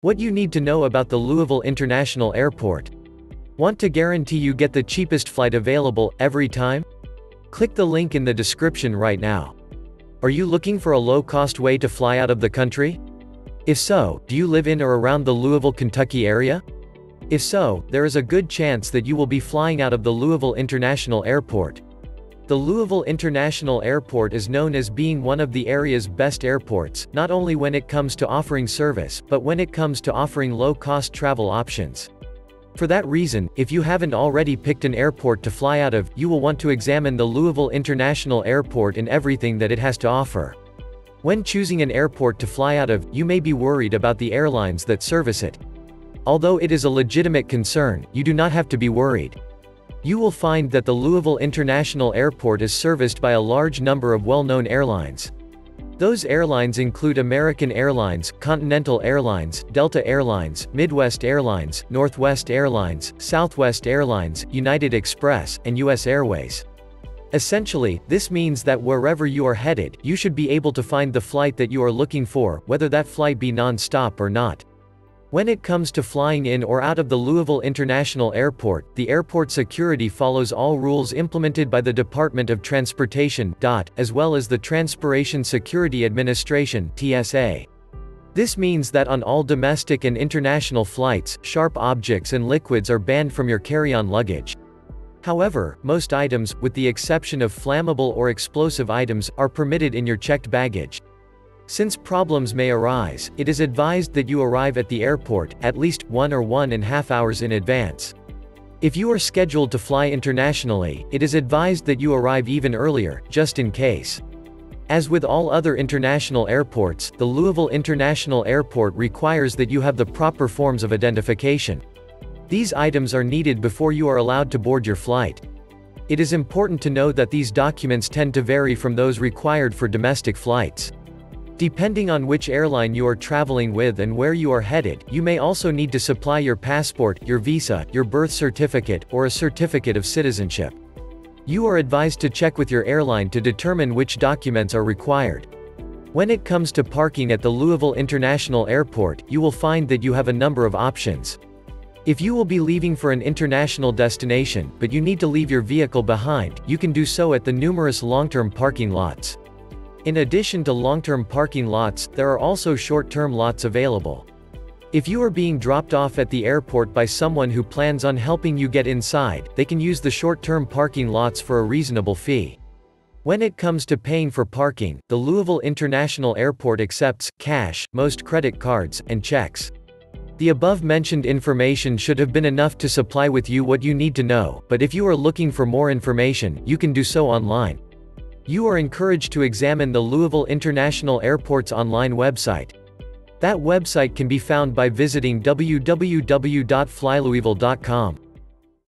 What you need to know about the Louisville International Airport. Want to guarantee you get the cheapest flight available, every time? Click the link in the description right now. Are you looking for a low-cost way to fly out of the country? If so, do you live in or around the Louisville, Kentucky area? If so, there is a good chance that you will be flying out of the Louisville International Airport. The Louisville International Airport is known as being one of the area's best airports, not only when it comes to offering service, but when it comes to offering low-cost travel options. For that reason, if you haven't already picked an airport to fly out of, you will want to examine the Louisville International Airport and everything that it has to offer. When choosing an airport to fly out of, you may be worried about the airlines that service it. Although it is a legitimate concern, you do not have to be worried. You will find that the Louisville International Airport is serviced by a large number of well-known airlines. Those airlines include American Airlines, Continental Airlines, Delta Airlines, Midwest Airlines, Northwest Airlines, Southwest Airlines, United Express, and US Airways. Essentially, this means that wherever you are headed, you should be able to find the flight that you are looking for, whether that flight be non-stop or not. When it comes to flying in or out of the Louisville International Airport, the airport security follows all rules implemented by the Department of Transportation, as well as the Transportation Security Administration, TSA. This means that on all domestic and international flights, sharp objects and liquids are banned from your carry-on luggage. However, most items, with the exception of flammable or explosive items, are permitted in your checked baggage. Since problems may arise, it is advised that you arrive at the airport at least 1 or 1.5 hours in advance. If you are scheduled to fly internationally, it is advised that you arrive even earlier, just in case. As with all other international airports, the Louisville International Airport requires that you have the proper forms of identification. These items are needed before you are allowed to board your flight. It is important to note that these documents tend to vary from those required for domestic flights. Depending on which airline you are traveling with and where you are headed, you may also need to supply your passport, your visa, your birth certificate, or a certificate of citizenship. You are advised to check with your airline to determine which documents are required. When it comes to parking at the Louisville International Airport, you will find that you have a number of options. If you will be leaving for an international destination, but you need to leave your vehicle behind, you can do so at the numerous long-term parking lots. In addition to long-term parking lots, there are also short-term lots available. If you are being dropped off at the airport by someone who plans on helping you get inside, they can use the short-term parking lots for a reasonable fee. When it comes to paying for parking, the Louisville International Airport accepts cash, most credit cards, and checks. The above-mentioned information should have been enough to supply with you what you need to know, but if you are looking for more information, you can do so online. You are encouraged to examine the Louisville International Airport's online website. That website can be found by visiting www.flylouisville.com.